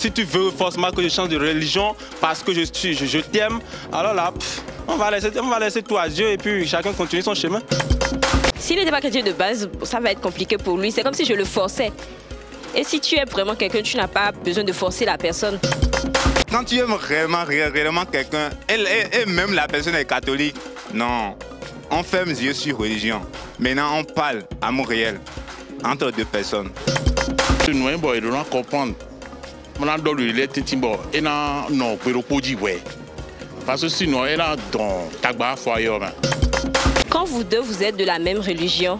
Si tu veux forcément que je change de religion parce que je t'aime, alors là, on va laisser tout à Dieu et puis chacun continue son chemin. S'il n'était pas chrétien de base, ça va être compliqué pour lui. C'est comme si je le forçais. Et si tu aimes vraiment quelqu'un, tu n'as pas besoin de forcer la personne. Quand tu aimes réellement quelqu'un, et même la personne est catholique, non. On ferme les yeux sur religion. Maintenant, on parle amour réel entre deux personnes. Nous, il doit comprendre. Parce que sinon, elle a dans Tagba foyer. Quand vous deux, vous êtes de la même religion,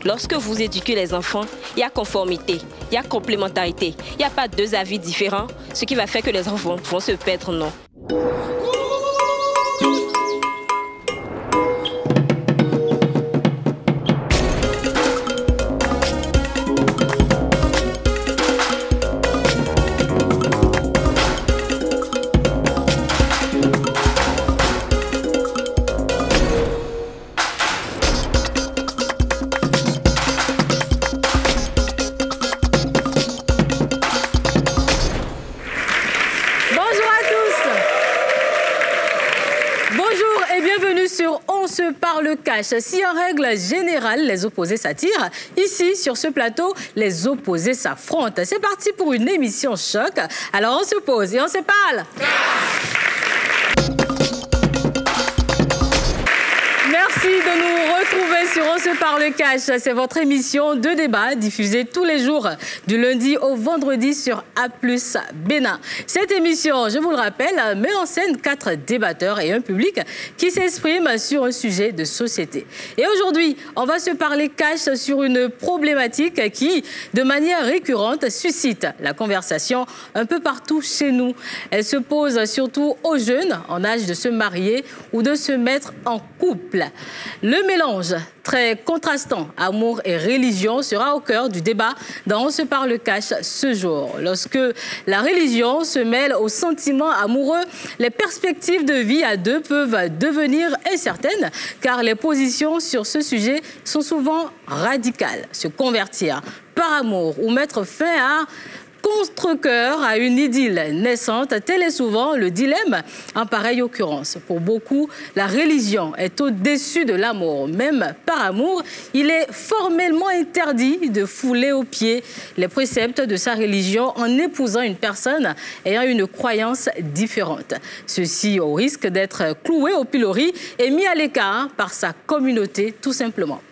lorsque vous éduquez les enfants, il y a conformité, il y a complémentarité. Il n'y a pas deux avis différents, ce qui va faire que les enfants vont se perdre, non. Le cash. Si en règle générale, les opposés s'attirent, ici, sur ce plateau, les opposés s'affrontent. C'est parti pour une émission choc. Alors, on se pose et on se parle. Merci de nous retrouver sur On se parle cash. C'est votre émission de débat diffusée tous les jours du lundi au vendredi sur A+ Bénin. Cette émission, je vous le rappelle, met en scène 4 débatteurs et un public qui s'expriment sur un sujet de société. Et aujourd'hui, on va se parler cash sur une problématique qui, de manière récurrente, suscite la conversation un peu partout chez nous. Elle se pose surtout aux jeunes en âge de se marier ou de se mettre en couple. Le mélange très contrastant, amour et religion, sera au cœur du débat dans On se parle cash ce jour. Lorsque la religion se mêle aux sentiments amoureux, les perspectives de vie à deux peuvent devenir incertaines car les positions sur ce sujet sont souvent radicales. Se convertir par amour ou mettre fin à contre-cœur à une idylle naissante, tel est souvent le dilemme en pareille occurrence. Pour beaucoup, la religion est au-dessus de l'amour. Même par amour, il est formellement interdit de fouler aux pieds les préceptes de sa religion en épousant une personne ayant une croyance différente. Ceci au risque d'être cloué au pilori et mis à l'écart par sa communauté, tout simplement.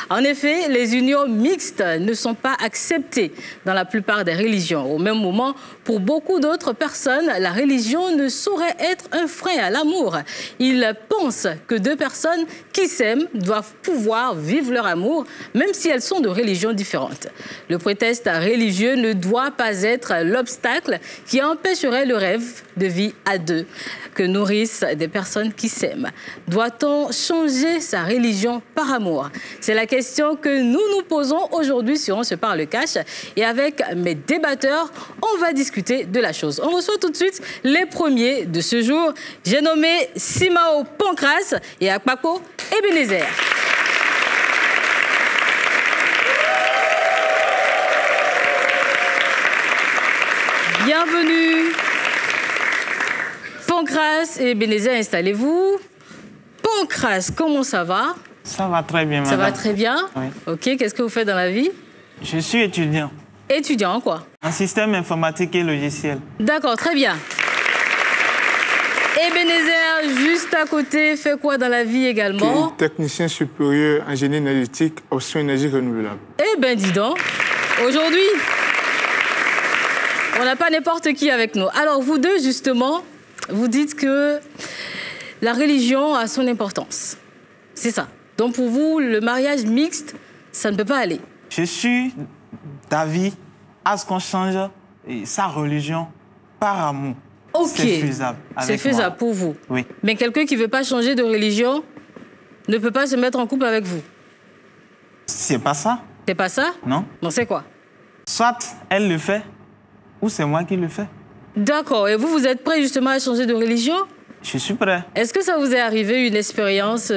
En effet, les unions mixtes ne sont pas acceptées dans la plupart des religions. Au même moment, pour beaucoup d'autres personnes, la religion ne saurait être un frein à l'amour. Ils pensent que deux personnes qui s'aiment doivent pouvoir vivre leur amour, même si elles sont de religions différentes. Le prétexte religieux ne doit pas être l'obstacle qui empêcherait le rêve de vie à deux que nourrissent des personnes qui s'aiment. Doit-on changer sa religion par amour? C'est la question que nous nous posons aujourd'hui sur On se parle cash. Et avec mes débatteurs, on va discuter de la chose. On reçoit tout de suite les premiers de ce jour. J'ai nommé Simao Pancras et Akpako Ebenezer. Bienvenue. Pancras et Ebenezer, installez-vous. Pancras, comment ça va? Ça va très bien, madame. Ça va très bien? Oui. Ok, qu'est-ce que vous faites dans la vie? Je suis étudiant. Étudiant en quoi? En système informatique et logiciel. D'accord, très bien. Ebenezer, juste à côté, fait quoi dans la vie également? Technicien supérieur en génie énergétique, option énergie renouvelable. Eh ben, dis donc, aujourd'hui, on n'a pas n'importe qui avec nous. Alors, vous deux, justement, vous dites que la religion a son importance. C'est ça. Donc, pour vous, le mariage mixte, ça ne peut pas aller. Je suis d'avis à ce qu'on change sa religion par amour. Ok. C'est faisable. C'est faisable pour vous. Oui. Mais quelqu'un qui ne veut pas changer de religion ne peut pas se mettre en couple avec vous. C'est pas ça. C'est pas ça? Non. Non, c'est quoi? Soit elle le fait, ou c'est moi qui le fais. D'accord. Et vous, vous êtes prêt justement à changer de religion? Je suis prêt. Est-ce que ça vous est arrivé, une expérience?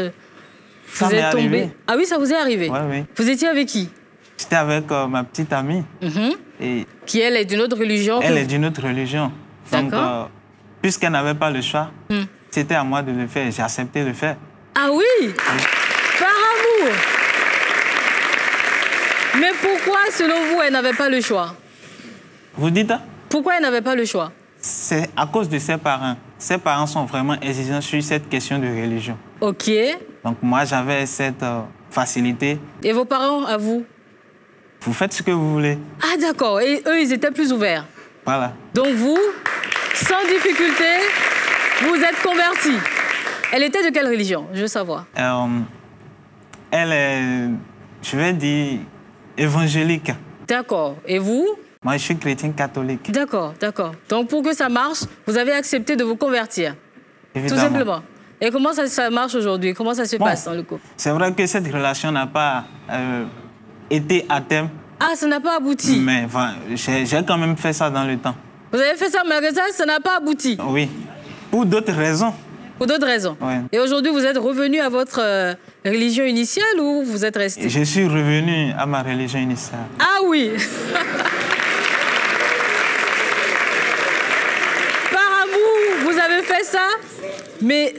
Ça m'est arrivé. Ah oui, ça vous est arrivé? Oui, oui. Vous étiez avec qui? J'étais avec ma petite amie. Et qui, elle, est d'une autre religion. elle est d'une autre religion. Donc, D'accord. puisqu'elle n'avait pas le choix, c'était à moi de le faire. J'ai accepté de le faire. Ah oui, par amour. Mais pourquoi, selon vous, elle n'avait pas le choix? Vous dites? Pourquoi elle n'avait pas le choix? C'est à cause de ses parents. Ses parents sont vraiment exigeants sur cette question de religion. Ok. Donc moi, j'avais cette facilité. Et vos parents, à vous? Vous faites ce que vous voulez. Ah d'accord, et eux, ils étaient plus ouverts. Voilà. Donc vous, sans difficulté, vous êtes convertis. Elle était de quelle religion? Je veux savoir. Elle est, je vais dire, évangélique. D'accord. Et vous? Moi, je suis chrétien catholique. D'accord, d'accord. Donc pour que ça marche, vous avez accepté de vous convertir. Évidemment. Tout simplement. Et comment ça marche aujourd'hui? Comment ça se passe dans le couple? C'est vrai que cette relation n'a pas été à terme. Ah, ça n'a pas abouti. Mais enfin, j'ai quand même fait ça dans le temps. Vous avez fait ça, malgré ça n'a pas abouti. Oui. Pour d'autres raisons. Pour d'autres raisons. Ouais. Et aujourd'hui, vous êtes revenu à votre religion initiale ou vous êtes resté? Je suis revenu à ma religion initiale. Ah oui. Par amour, vous avez fait ça, mais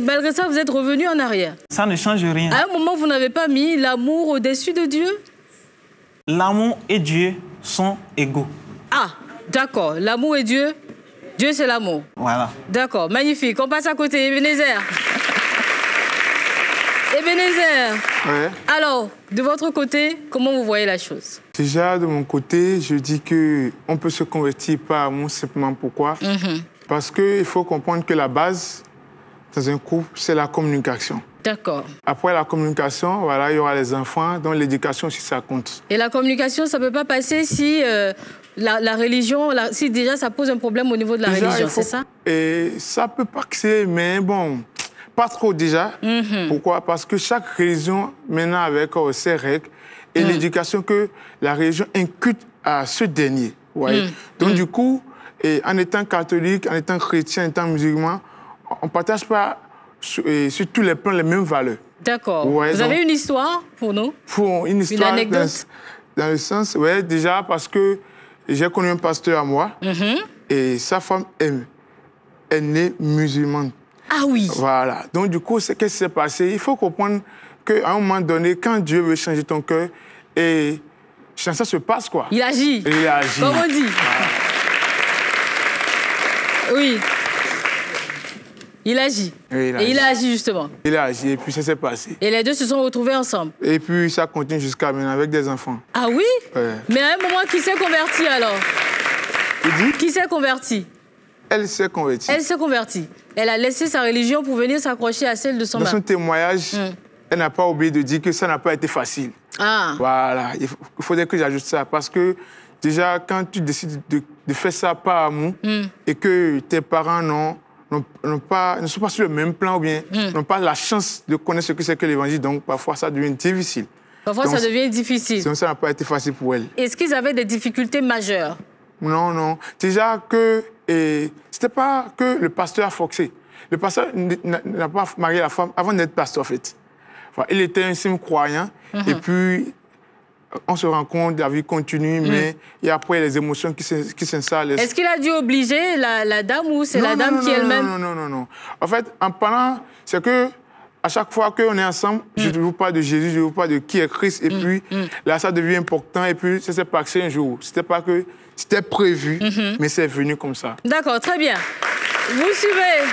malgré ça, vous êtes revenu en arrière. Ça ne change rien. À un moment, vous n'avez pas mis l'amour au-dessus de Dieu? L'amour et Dieu sont égaux. Ah, d'accord. L'amour et Dieu, Dieu c'est l'amour. Voilà. D'accord, magnifique. On passe à côté, Ebenezer. Ebenezer. Ouais. Alors, de votre côté, comment vous voyez la chose? Déjà, de mon côté, je dis qu'on peut se convertir par amour simplement. Pourquoi? Parce qu'il faut comprendre que la base dans un couple, c'est la communication. D'accord. Après la communication, voilà, il y aura les enfants, donc l'éducation aussi, ça compte. Et la communication, ça ne peut pas passer si la religion, si déjà ça pose un problème au niveau de la religion, c'est ça? Et ça peut passer, mais bon, pas trop déjà. Pourquoi? Parce que chaque religion, maintenant, avec ses règles et l'éducation que la religion inculque à ce dernier. Ouais. Donc, du coup, en étant catholique, en étant chrétien, en étant musulman, on ne partage pas sur tous les plans les mêmes valeurs. D'accord. Ouais, vous avez une histoire pour nous? Pour une histoire, une anecdote? Dans le sens, ouais, déjà parce que j'ai connu un pasteur à moi et sa femme est née musulmane. Ah oui. Voilà. Donc du coup, qu'est-ce qui s'est passé? Il faut comprendre qu'à un moment donné, quand Dieu veut changer ton cœur, et ça se passe quoi. Il agit. Il agit. Comme on dit. Oui. Il agit. Et il a agi justement. Il a agi et puis ça s'est passé. Et les deux se sont retrouvés ensemble. Et puis ça continue jusqu'à maintenant avec des enfants. Ah oui? Ouais. Mais à un moment, qui s'est converti alors? Qui s'est converti? Elle s'est convertie. Elle s'est convertie. Elle a laissé sa religion pour venir s'accrocher à celle de son mari. Dans son témoignage, elle n'a pas oublié de dire que ça n'a pas été facile. Ah. Voilà. Il faudrait que j'ajoute ça parce que déjà, quand tu décides de faire ça par amour et que tes parents ne sont pas sur le même plan ou bien n'ont pas la chance de connaître ce que c'est que l'évangile, donc parfois ça devient difficile. Parfois donc, ça devient difficile. Donc ça n'a pas été facile pour elle. Est-ce qu'ils avaient des difficultés majeures? Non, non. Déjà que c'était pas que le pasteur a forcé. Le pasteur n'a pas marié la femme avant d'être pasteur en fait. Enfin, il était un simple croyant et puis on se rend compte, la vie continue, mais il y a après les émotions qui s'installent. Est-ce qu'il a dû obliger la dame ou c'est la dame qui elle-même? Non. En fait, en parlant, c'est que à chaque fois qu'on est ensemble, je ne vous parle de Jésus, je ne vous parle de qui est Christ, et puis là, ça devient important, et puis ça s'est passé un jour. C'était pas que c'était prévu, mais c'est venu comme ça. D'accord, très bien. Vous suivez.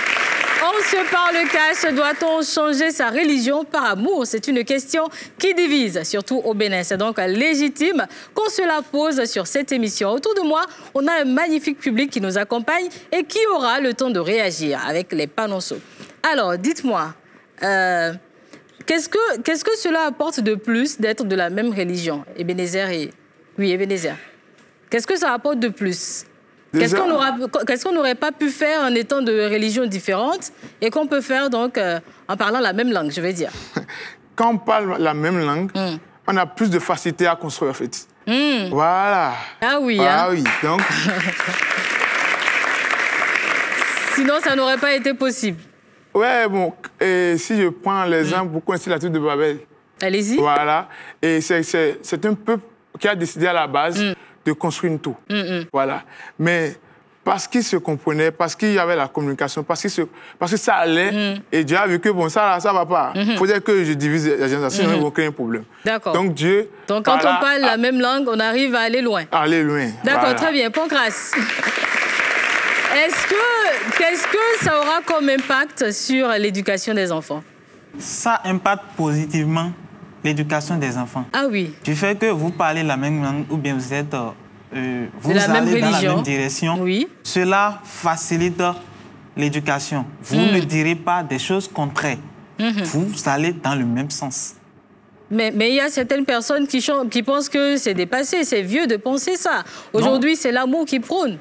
On se parle cash. Doit-on changer sa religion par amour? C'est une question qui divise, surtout au Bénin. C'est donc légitime qu'on se la pose sur cette émission. Autour de moi, on a un magnifique public qui nous accompagne et qui aura le temps de réagir avec les panonceaux. Alors, dites-moi, qu'est-ce que cela apporte de plus d'être de la même religion? Ebenezer et... Oui, Ebenezer. Qu'est-ce que ça apporte de plus? Qu'est-ce qu'on n'aurait pas pu faire en étant de religions différentes et qu'on peut faire donc en parlant la même langue, je vais dire? Quand on parle la même langue, on a plus de facilité à construire en fait. Voilà. Ah oui. Ah oui, donc... Sinon, ça n'aurait pas été possible. Ouais, bon, et si je prends l'exemple, vous connaissez la tour de Babel. Allez-y. Voilà. Et c'est un peuple qui a décidé à la base de construire une tour. Voilà. Mais parce qu'ils se comprenaient, parce qu'il y avait la communication, parce que ça allait, et Dieu a vu que bon, ça ne va pas. Il faudrait que je divise les générations, sinon il n'y a aucun problème. D'accord. Donc Dieu... Donc quand on parle la même langue, on arrive à aller loin. Aller loin. D'accord, voilà. très bien. Pancras. Qu'est-ce que ça aura comme impact sur l'éducation des enfants? Ça impacte positivement l'éducation des enfants. Ah oui. Du fait que vous parlez la même langue ou bien vous êtes... vous de la même allez dans religion. la même direction. Oui. Cela facilite l'éducation. Vous ne direz pas des choses contraires. Vous allez dans le même sens. Mais il y a certaines personnes qui pensent que c'est dépassé, c'est vieux de penser ça. Aujourd'hui, c'est l'amour qui prône.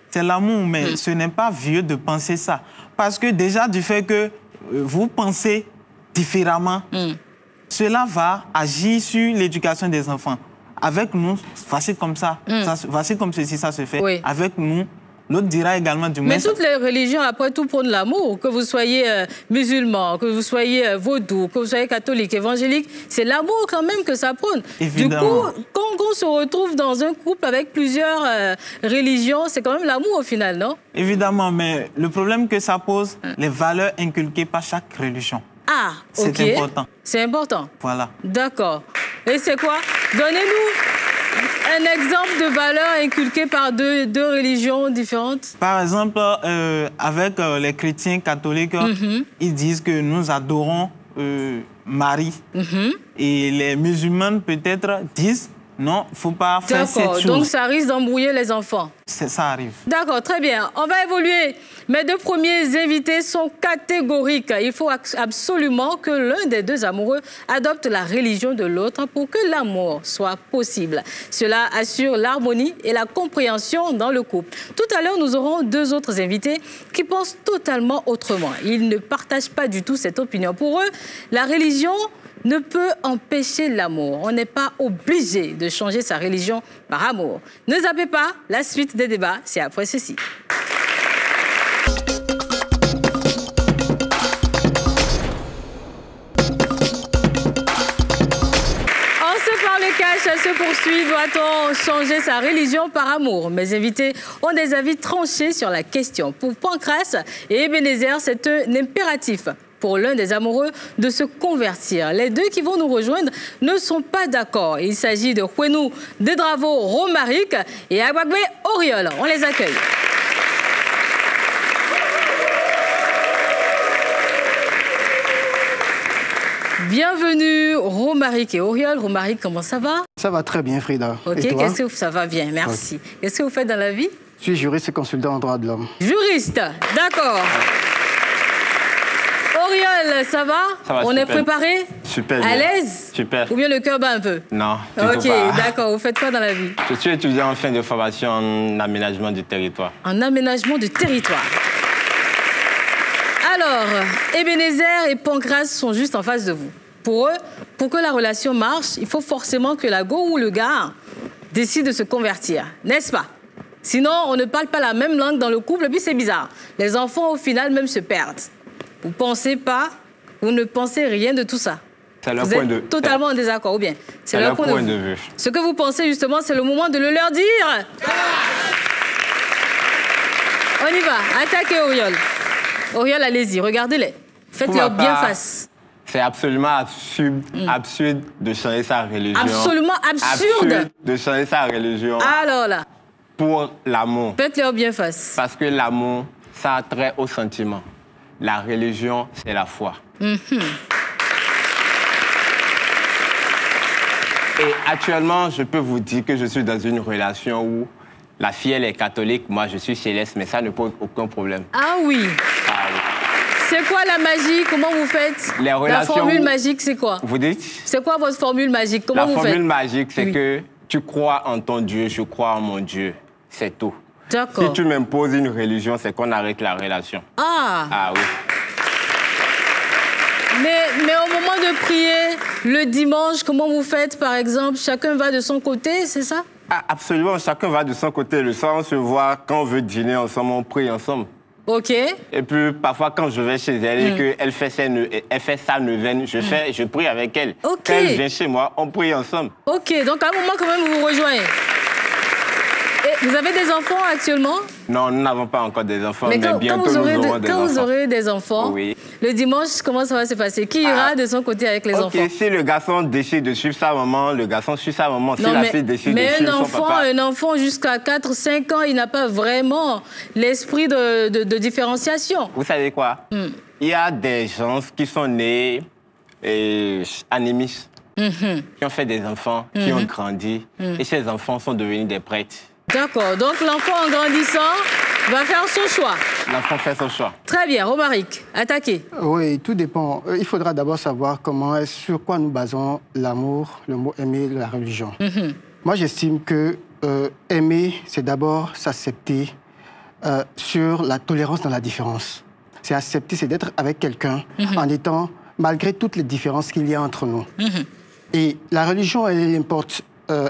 C'est l'amour, mais ce n'est pas vieux de penser ça. Parce que déjà, du fait que vous pensez différemment, cela va agir sur l'éducation des enfants. Avec nous, voici comme ça, voici comme ceci, ça se fait. Oui. Avec nous, l'autre dira également du moins. Mais toutes les religions, après tout, prônent l'amour. Que vous soyez musulman, que vous soyez vaudou, que vous soyez catholique, évangélique, c'est l'amour quand même que ça prône. Évidemment. Du coup, quand on se retrouve dans un couple avec plusieurs religions, c'est quand même l'amour au final, non? Évidemment, mais le problème que ça pose, les valeurs inculquées par chaque religion. Ah, ok. C'est important. C'est important. Voilà. D'accord. Et c'est quoi? Donnez-nous un exemple de valeur inculquée par deux religions différentes. Par exemple, avec les chrétiens catholiques, ils disent que nous adorons Marie. Et les musulmans, peut-être, disent non, il ne faut pas faire cette chose. Donc ça risque d'embrouiller les enfants. Ça arrive. D'accord, très bien. On va évoluer. Mes deux premiers invités sont catégoriques. Il faut absolument que l'un des deux amoureux adopte la religion de l'autre pour que l'amour soit possible. Cela assure l'harmonie et la compréhension dans le couple. Tout à l'heure, nous aurons deux autres invités qui pensent totalement autrement. Ils ne partagent pas du tout cette opinion. Pour eux, la religion ne peut empêcher l'amour. On n'est pas obligé de changer sa religion par amour. Ne zappez pas, la suite des débats, c'est après ceci. Le cash se poursuit. Doit-on changer sa religion par amour? Mes invités ont des avis tranchés sur la question. Pour Pancras et Ebenezer, c'est un impératif pour l'un des amoureux de se convertir. Les deux qui vont nous rejoindre ne sont pas d'accord. Il s'agit de Kwenou Dedravo Romaric et Agbagbe Oriol. On les accueille. Bienvenue Romaric et Oriol. Romaric, comment ça va? Ça va très bien, Frida. Ok, qu'est-ce que ça va bien, merci. Qu'est-ce que vous faites dans la vie? Je suis juriste et consultant en droit de l'homme. Juriste, d'accord. Oriol, ça va? Ça va, on super. Est préparé? Super. À l'aise? Super. Ou bien le cœur bat un peu? Non, ok, d'accord. Vous faites quoi dans la vie? Je suis étudiant en fin de formation en aménagement du territoire. En aménagement du territoire. Alors, Ebenezer et Pancras sont juste en face de vous. Pour eux, pour que la relation marche, il faut forcément que la go ou le gars décide de se convertir, n'est-ce pas? Sinon, on ne parle pas la même langue dans le couple, et puis c'est bizarre. Les enfants, au final, même se perdent. Vous pensez pas, vous ne pensez rien de tout ça. C'est leur vous point êtes de totalement en désaccord, ou bien? C'est leur point de vue. Ce que vous pensez, justement, c'est le moment de le leur dire. On y va, attaquez Oriol. Oriol, allez-y, regardez-les. Faites-leur bien face. C'est absolument absurde de changer sa religion. Absolument absurde de changer sa religion. Alors là. Pour l'amour. Faites-leur bien face. Parce que l'amour, ça a trait au sentiment. La religion, c'est la foi. Et actuellement, je peux vous dire que je suis dans une relation où la fille, elle est catholique, moi, je suis céleste, mais ça ne pose aucun problème. Ah oui. Ah oui. C'est quoi la magie? Comment vous faites? Les relations. La formule magique, c'est quoi? Vous dites? C'est quoi votre formule magique? Comment vous faites? La formule magique, c'est que tu crois en ton Dieu, je crois en mon Dieu. C'est tout. D'accord. Si tu m'imposes une religion, c'est qu'on arrête la relation. Ah. Ah oui. Mais au moment de prier, le dimanche, comment vous faites, par exemple? Chacun va de son côté, c'est ça? Ah, absolument, chacun va de son côté. Le soir, on se voit, quand on veut dîner ensemble, on prie ensemble. OK. Et puis, parfois, quand je vais chez elle et qu'elle fait sa neuvaine, je prie avec elle. OK. Quand elle vient chez moi, on prie ensemble. OK, donc à un moment, quand même, vous vous rejoignez. Vous avez des enfants actuellement? Non, nous n'avons pas encore des enfants, mais bientôt nous aurons des enfants. Quand vous aurez des enfants, oui. Le dimanche, comment ça va se passer? Qui ira de son côté avec les enfants? Si le garçon décide de suivre sa maman, le garçon suit sa maman. Si la fille décide de suivre son papa... Mais un enfant jusqu'à 4-5 ans, il n'a pas vraiment l'esprit de différenciation. Vous savez quoi? Il y a des gens qui sont nés animistes, qui ont fait des enfants, qui ont grandi, et ces enfants sont devenus des prêtres. D'accord, donc l'enfant en grandissant va faire son choix. L'enfant fait son choix. Très bien, Romaric, attaquez. Oui, tout dépend. Il faudra d'abord savoir sur quoi nous basons l'amour, le mot aimer, la religion. Moi, j'estime que aimer, c'est d'abord s'accepter sur la tolérance dans la différence. C'est accepter, c'est d'être avec quelqu'un en étant, malgré toutes les différences qu'il y a entre nous. Et la religion, elle importe.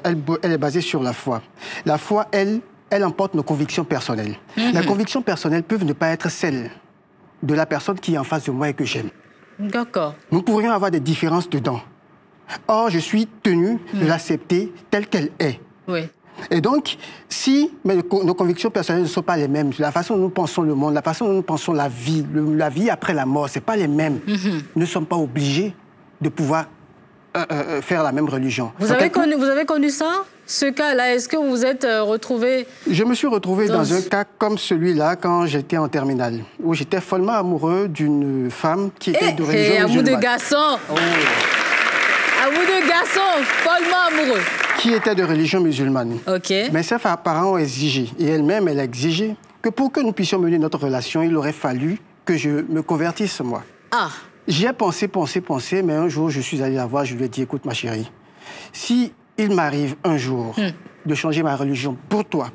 Elle est basée sur la foi. La foi, elle emporte nos convictions personnelles. Les convictions personnelles peuvent ne pas être celles de la personne qui est en face de moi et que j'aime. D'accord. Nous pourrions avoir des différences dedans. Or, je suis tenu de l'accepter telle qu'elle est. Oui. Et donc, si nos convictions personnelles ne sont pas les mêmes, la façon dont nous pensons le monde, la façon dont nous pensons la vie après la mort, ce n'est pas les mêmes. Nous ne sommes pas obligés de pouvoir faire la même religion. Vous avez connu ça, ce cas-là? Est-ce que vous vous êtes retrouvé? Je me suis retrouvé dans un cas comme celui-là quand j'étais en terminale, où j'étais follement amoureux d'une femme qui était de religion musulmane. À vous de garçons. À vous de garçons, follement amoureux. Qui était de religion musulmane. OK. Mais ses parents ont exigé, et elle-même, elle a exigé, que pour que nous puissions mener notre relation, il aurait fallu que je me convertisse, moi. Ah. J'y ai pensé, mais un jour, je suis allé la voir, je lui ai dit, écoute, ma chérie, si il m'arrive un jour de changer ma religion pour toi,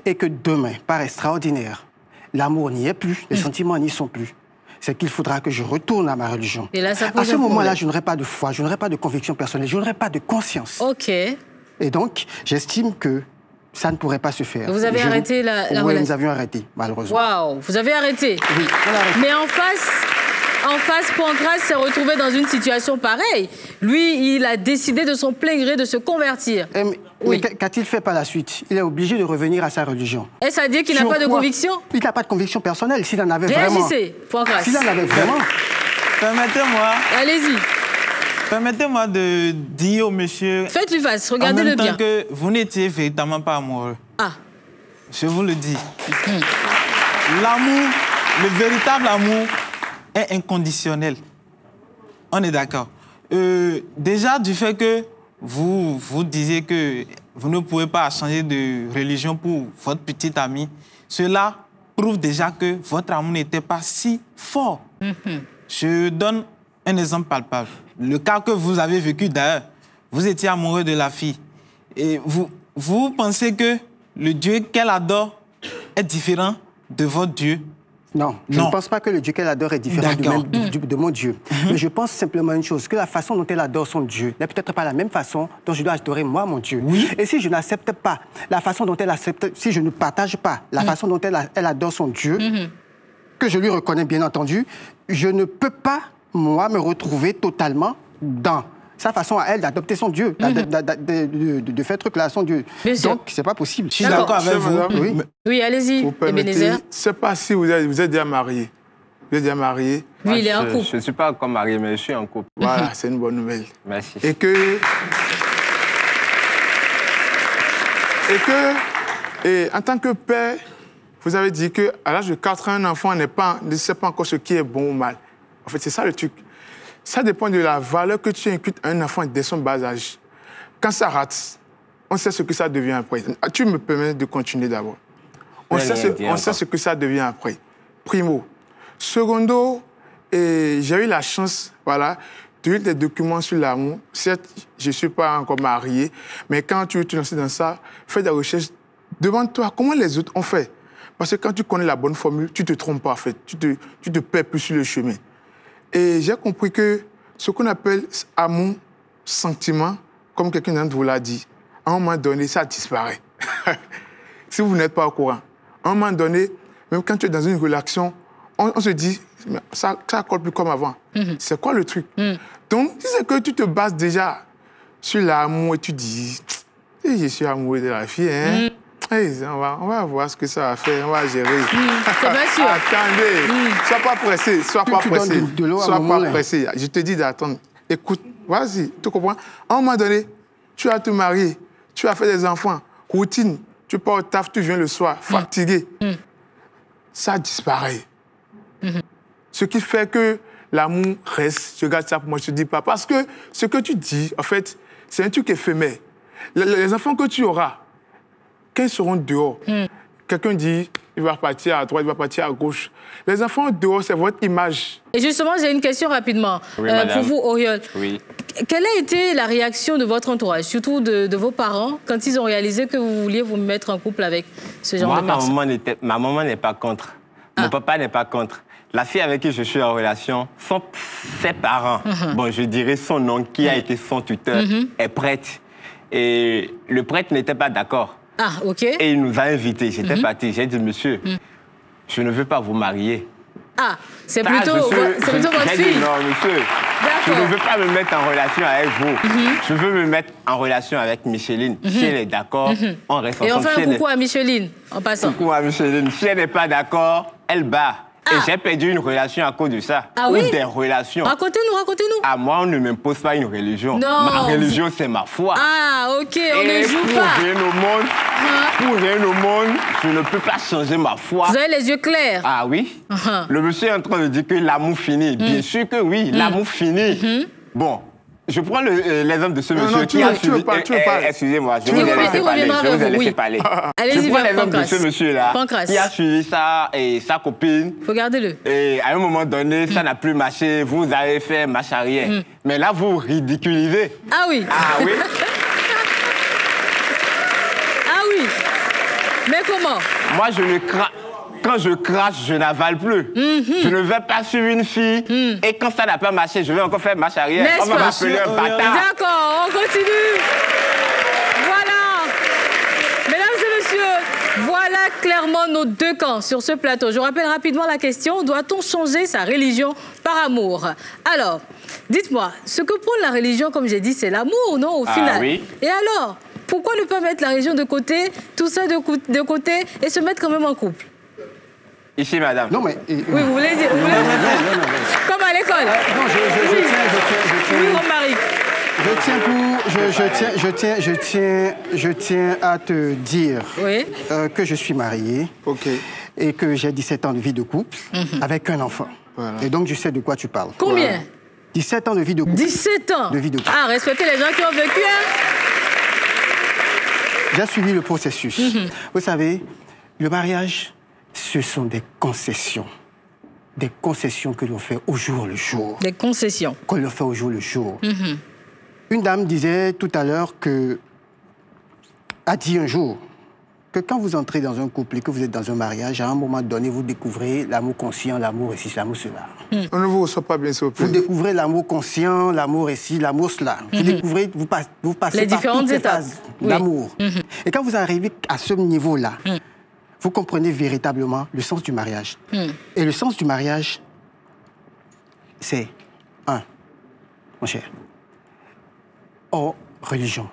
et que demain, par extraordinaire, l'amour n'y est plus, les sentiments n'y sont plus, c'est qu'il faudra que je retourne à ma religion. Et là, ça pose à ce moment-là, problème. je n'aurai pas de foi, je n'aurai pas de conviction personnelle, je n'aurai pas de conscience. OK. Et donc, j'estime que ça ne pourrait pas se faire. Vous avez arrêté la relation? Oui, nous avions arrêté, malheureusement. Waouh, vous avez arrêté? Oui, on a arrêté. Mais en face, Pancras s'est retrouvé dans une situation pareille. Lui, il a décidé de son plein gré de se convertir. Mais qu'a-t-il fait par la suite? Il est obligé de revenir à sa religion. Est-ce à dire qu'il n'a pas de conviction? Il n'a pas de conviction personnelle. S'il en avait vraiment... Réagissez, Pancras. S'il en avait vraiment... Permettez-moi... Allez-y. Permettez-moi de dire au monsieur... Faites-lui face, regardez-le bien. En même temps que vous n'étiez véritablement pas amoureux. Ah. Je vous le dis. L'amour, le véritable amour est inconditionnel. On est d'accord. Déjà, du fait que vous disiez que vous ne pouvez pas changer de religion pour votre petite amie, cela prouve déjà que votre amour n'était pas si fort. Je donne un exemple palpable. Le cas que vous avez vécu d'ailleurs, vous étiez amoureux de la fille. Et vous pensez que le Dieu qu'elle adore est différent de votre Dieu? Non, je ne pense pas que le Dieu qu'elle adore est différent de mon Dieu. Mais je pense simplement une chose, que la façon dont elle adore son Dieu n'est peut-être pas la même façon dont je dois adorer moi mon Dieu. Oui. Et si je n'accepte pas la façon dont elle accepte, si je ne partage pas la façon dont elle adore son Dieu, que je lui reconnais bien entendu, je ne peux pas, moi, me retrouver totalement dans sa façon à elle d'adopter son Dieu, de faire truc là à son Dieu. Donc, c'est pas possible. Je suis d'accord avec vous. Oui, allez-y, Ebenezer. Je ne sais pas si vous êtes déjà marié. Vous êtes déjà marié? Oui, il est en couple. Je ne suis pas encore marié, mais je suis en couple. Voilà, c'est une bonne nouvelle. Merci. Et en tant que père, vous avez dit qu'à l'âge de 4 ans, un enfant ne sait pas encore ce qui est bon ou mal. En fait, c'est ça le truc. Ça dépend de la valeur que tu inculques à un enfant dès son bas âge. Quand ça rate, on sait ce que ça devient après. Tu me permets de continuer d'abord. On sait ce que ça devient après. Primo. Secondo, j'ai eu la chance, voilà, de lire des documents sur l'amour. Certes, je ne suis pas encore marié, mais quand tu veux te lancer dans ça, fais des recherches. Demande-toi comment les autres ont fait. Parce que quand tu connais la bonne formule, tu ne te trompes pas, en fait. Tu te perds plus sur le chemin. Et j'ai compris que ce qu'on appelle amour, sentiment, comme quelqu'un d'entre vous l'a dit, à un moment donné, ça disparaît. Si vous n'êtes pas au courant. À un moment donné, même quand tu es dans une relation, on se dit, ça ne colle plus comme avant. C'est quoi le truc? Donc, si c'est que tu te bases déjà sur l'amour et tu dis, je suis amoureux de la fille, hein? Hey, on va voir ce que ça va faire, on va gérer. C'est bien sûr. Attendez, sois pas pressé, sois pas pressé. Sois pas pressé. Je te dis d'attendre. Écoute, vas-y, tu comprends? À un moment donné, tu as te marier, tu as fait des enfants, routine, tu pars au taf, tu viens le soir, fatigué. Ça disparaît. Ce qui fait que l'amour reste, je garde ça pour moi, je ne te dis pas. Parce que ce que tu dis, en fait, c'est un truc éphémère. Les enfants que tu auras, quand ils seront dehors, quelqu'un dit, il va partir à droite, il va partir à gauche. Les enfants dehors, c'est votre image. Et justement, j'ai une question rapidement. Oui, pour vous, Oriol. Oui. Quelle a été la réaction de votre entourage, surtout de vos parents, quand ils ont réalisé que vous vouliez vous mettre en couple avec ce genre de personne? Ma maman n'est pas contre. Mon papa n'est pas contre. La fille avec qui je suis en relation, ses parents, bon, je dirais son oncle, qui a été son tuteur, est prêtre. Et le prêtre n'était pas d'accord. Ah, ok. Et il nous a invités. J'étais parti. J'ai dit, monsieur, je ne veux pas vous marier. Ah, c'est plutôt votre fille. Dit, non, monsieur, je ne veux pas me mettre en relation avec vous. Je veux me mettre en relation avec Micheline. Si elle est d'accord, on reste ensemble. Et on fait un coucou à Micheline, en passant. Coucou à Micheline. Si elle n'est pas d'accord, elle bat. Et j'ai perdu une relation à cause de ça. Ah oui? Ou des relations. Racontez-nous, racontez-nous. À moi, on ne m'impose pas une religion. Non. Ma religion, c'est ma foi. Ah, ok, on ne joue pas. Pour rien au monde, je ne peux pas changer ma foi. Vous avez les yeux clairs. Ah oui. Le monsieur est en train de dire que l'amour finit. Bien sûr que oui, l'amour finit. Bon. Je prends l'exemple de ce monsieur qui a suivi... Excusez-moi, je vous ai laissé parler. Je prends l'exemple de ce monsieur-là qui a suivi ça et sa copine. Regardez-le. Et à un moment donné, ça n'a plus marché. Vous avez fait marche arrière. Mais là, vous ridiculisez. Ah oui. Ah oui. Ah oui. Mais comment? Moi, je ne crains... Quand je crache, je n'avale plus. Je ne vais pas suivre une fille et quand ça n'a pas marché, je vais encore faire marche arrière. On va m'appeler un bâtard. D'accord, on continue. Voilà. Mesdames et messieurs, voilà clairement nos deux camps sur ce plateau. Je rappelle rapidement la question, doit-on changer sa religion par amour? Alors, dites-moi, ce que prône la religion, comme j'ai dit, c'est l'amour, non, au final? Oui. Et alors, pourquoi ne pas mettre la religion de côté, tout ça de côté et se mettre quand même en couple? Ici, madame. Non, mais... Oui, vous voulez dire... Non. Comme à l'école. Non, je tiens... Oui, Romaric. Je tiens à te dire que je suis marié et que j'ai 17 ans de vie de couple avec un enfant. Voilà. Et donc, je sais de quoi tu parles. Combien? Voilà. 17 ans de vie de couple. 17 ans de vie de couple. Ah, respectez les gens qui ont vécu, hein? J'ai suivi le processus. Vous savez, le mariage... Ce sont des concessions. Des concessions que l'on fait au jour le jour. Des concessions. Que l'on fait au jour le jour. Une dame disait tout à l'heure a dit un jour que quand vous entrez dans un couple et que vous êtes dans un mariage, à un moment donné, vous découvrez l'amour conscient, l'amour ici, l'amour cela. On ne vous reçoit pas bien, s'il vous plaît. Vous découvrez l'amour conscient, l'amour ici, l'amour cela. Vous découvrez, vous passez les par différentes toutes les étapes phases d'amour. Et quand vous arrivez à ce niveau-là, vous comprenez véritablement le sens du mariage. Et le sens du mariage, c'est, mon cher, hors religion.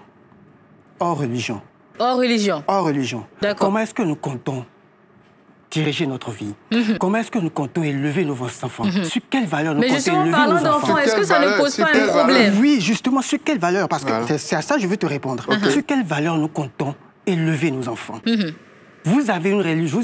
Hors religion. Hors religion. Hors religion. D'accord. Comment est-ce que nous comptons diriger notre vie? Comment est-ce que nous comptons élever nos enfants? Sur quelle valeur nous comptons élever nos enfants? Mais justement, parlant d'enfants, est-ce que ça ne pose pas un problème? Oui, justement, sur quelle valeur? Parce que c'est à ça que je veux te répondre. Sur quelle valeur nous comptons élever nos enfants? Vous avez une religion,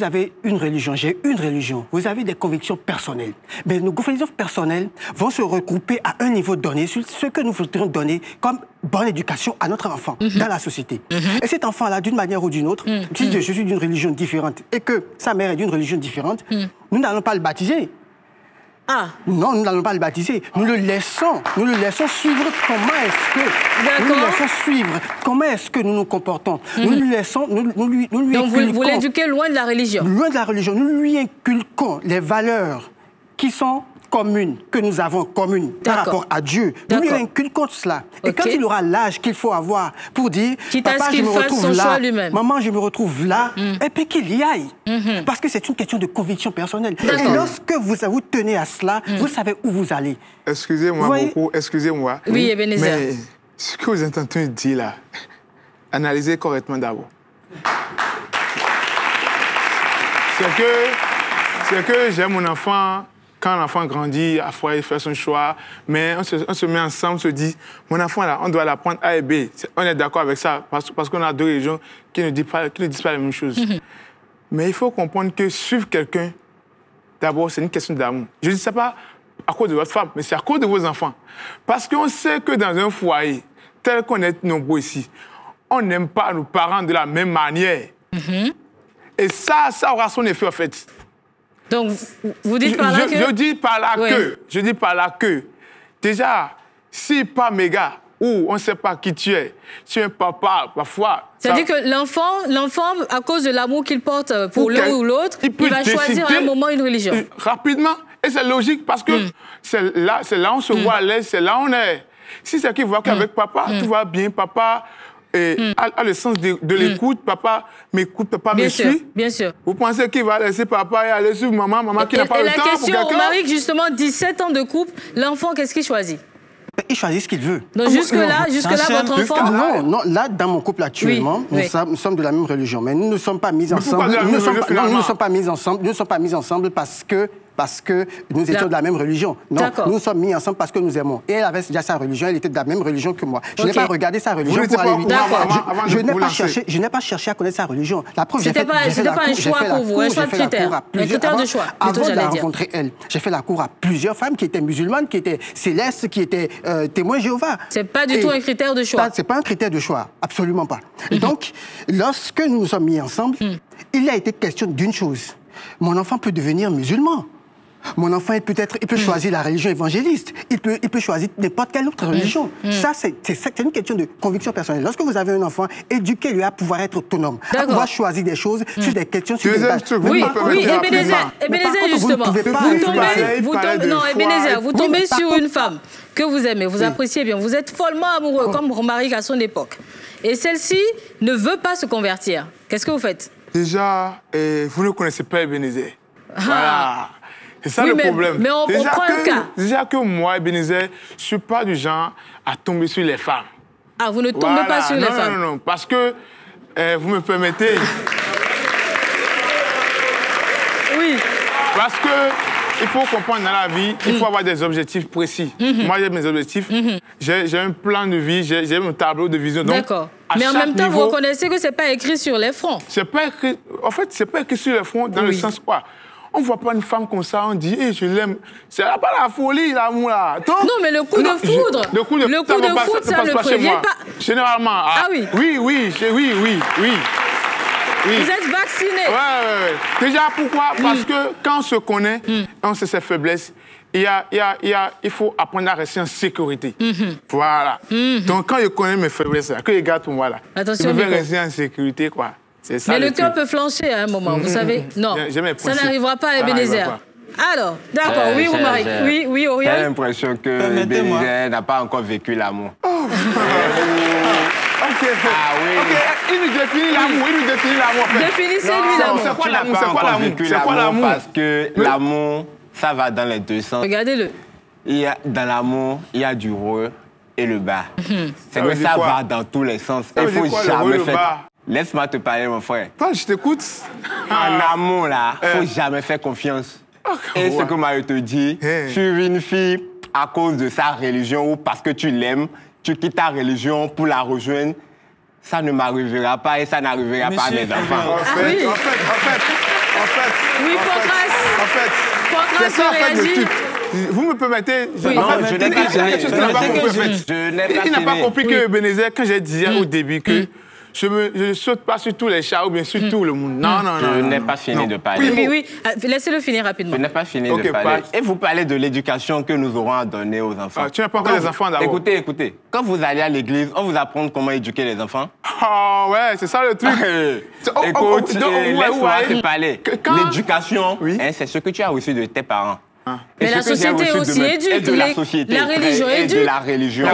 j'ai une religion, vous avez des convictions personnelles. Mais nos convictions personnelles vont se regrouper à un niveau donné sur ce que nous voudrions donner comme bonne éducation à notre enfant dans la société. Et cet enfant-là, d'une manière ou d'une autre, si je suis d'une religion différente et que sa mère est d'une religion différente, nous n'allons pas le baptiser. Ah. Non, nous n'allons pas le baptiser. Nous le laissons suivre comment est-ce que... Nous le laissons suivre comment est-ce que nous nous comportons. Nous lui laissons, nous lui Donc inculquons... vous l'éduquez loin de la religion? Loin de la religion. Nous lui inculquons les valeurs qui sont communes, que nous avons communes par rapport à Dieu. Nous lui inculquons cela. Et quand il aura l'âge qu'il faut avoir pour dire, papa, je me retrouve là, maman, je me retrouve là, et puis qu'il y aille. Parce que c'est une question de conviction personnelle. Et lorsque vous tenez à cela, vous savez où vous allez. Excusez-moi beaucoup, excusez-moi. Oui, Ebenezer. Mais ce que vous êtes en train de dire là, analysez correctement d'abord. C'est que j'ai mon enfant, quand l'enfant grandit, à fois il fait son choix, mais on se met ensemble, on se dit, mon enfant là, on doit l'apprendre A et B. On est d'accord avec ça, parce qu'on a deux religions qui ne disent pas la même chose. Mais il faut comprendre que suivre quelqu'un, d'abord, c'est une question d'amour. Je ne dis ça pas à cause de votre femme, mais c'est à cause de vos enfants. Parce qu'on sait que dans un foyer, tel qu'on est nombreux ici, on n'aime pas nos parents de la même manière. Et ça aura son effet, en fait. Donc, vous dites par là que... Je dis par là que, déjà, si pas méga, ou on ne sait pas qui tu es un papa, parfois... C'est-à-dire que l'enfant, à cause de l'amour qu'il porte pour l'un ou l'autre, il va choisir à un moment une religion. Rapidement, et c'est logique, parce que c'est là où on se voit à l'aise, c'est là où on est. Si c'est qu'il voit qu'avec papa, tout va bien, papa... a le sens de l'écoute, papa m'écoute, papa me suit. Bien sûr. Vous pensez qu'il va laisser papa et aller suivre maman qui n'a pas le temps pour quelqu'un? La question, Romaric, justement, 17 ans de couple, l'enfant, qu'est-ce qu'il choisit? Il choisit ce qu'il veut. Donc jusque-là, votre enfant... Non, là, dans mon couple actuellement, nous sommes de la même religion, mais nous ne sommes pas mis ensemble. Nous ne sommes pas mis ensemble parce que nous étions de la même religion. Non, nous sommes mis ensemble parce que nous aimons. Et elle avait déjà sa religion, elle était de la même religion que moi. Je n'ai pas regardé sa religion pour aller lui dire. Je n'ai pas cherché à connaître sa religion. La preuve, c'était pas un choix pour vous, un choix de critère. Un critère de choix. Avant de la rencontrer, elle, j'ai fait la cour à plusieurs femmes qui étaient musulmanes, qui étaient célestes, qui étaient témoins Jéhovah. C'est pas du tout un critère de choix. C'est pas un critère de choix, absolument pas. Donc, lorsque nous nous sommes mis ensemble, il a été question d'une chose. Mon enfant peut devenir musulman. Mon enfant, il peut choisir la religion évangéliste. Il peut choisir n'importe quelle autre religion. Ça, c'est une question de conviction personnelle. Lorsque vous avez un enfant, éduquez-le à pouvoir être autonome, à pouvoir choisir des choses sur des questions, sur des bases. Oui, Ebenezer, justement. Vous tombez sur une femme que vous aimez, vous appréciez bien, vous êtes follement amoureux, comme Romaric à son époque. Et celle-ci ne veut pas se convertir. Qu'est-ce que vous faites? Déjà, vous ne connaissez pas Ebenezer. Voilà. C'est ça le problème. Mais on prend un cas. Déjà que moi, Ebenezer, je ne suis pas du genre à tomber sur les femmes. Ah, vous ne tombez pas sur les femmes? Non, parce que, vous me permettez... Oui. Parce que il faut comprendre dans la vie, il faut avoir des objectifs précis. Moi, j'ai mes objectifs, j'ai un plan de vie, j'ai mon tableau de vision. D'accord. Mais en même temps, vous reconnaissez que ce n'est pas écrit sur les fronts. C'est pas écrit... En fait, ce n'est pas écrit sur les fronts dans le sens quoi? On ne voit pas une femme comme ça, on dit hey, je l'aime. C'est pas la folie, l'amour là. Non, mais le coup de foudre. Le coup de foudre, ça ne prévient pas. Généralement. Ah oui. Oui. Vous êtes vacciné. Ouais. Déjà, pourquoi? Parce que quand on se connaît, on sait ses faiblesses. Il faut apprendre à rester en sécurité. Voilà. Donc, quand je connais mes faiblesses, que les gars, tout moi là, attention, je vais rester en sécurité, quoi. Ça, mais le cœur peut flancher à un moment, vous savez. Non, ça n'arrivera pas à Ebenezer. Alors, d'accord, oui, Romaric. Oui, Oriol. J'ai l'impression que Ebenezer n'a pas encore vécu l'amour. Ok. Ah oui. Ok, il nous définit l'amour, Définissez-lui l'amour. C'est quoi l'amour? Parce que l'amour, ça va dans les deux sens. Regardez-le. Dans l'amour, il y a du haut et le bas. C'est que ça va dans tous les sens. Il faut jamais faire... Laisse-moi te parler, mon frère. Je t'écoute. En amour, là, il ne faut jamais faire confiance. Et ce que Mario te dit, sur une fille, à cause de sa religion ou parce que tu l'aimes, tu quittes ta religion pour la rejoindre, ça ne m'arrivera pas et ça n'arrivera pas à mes enfants. En fait. Oui, c'est ça, en fait, le truc. Vous me permettez? Oui. Non, je n'ai pas fini. Il n'a pas compris que Ebenezer, quand j'ai dit au début que je ne saute pas sur tous les chats ou bien sur tout le monde. Non. Je n'ai pas fini de parler. Oui. Laissez-le finir rapidement. Je n'ai pas fini de parler. Et vous parlez de l'éducation que nous aurons à donner aux enfants. Tu n'as pas encore les enfants d'abord. Écoutez. Quand vous allez à l'église, on vous apprend comment éduquer les enfants. Ah ouais, c'est ça le truc. Écoute, laisse-moi te parler. L'éducation, c'est ce que tu as reçu de tes parents. Mais la société aussi éduque. La religion éduque. Et de la religion.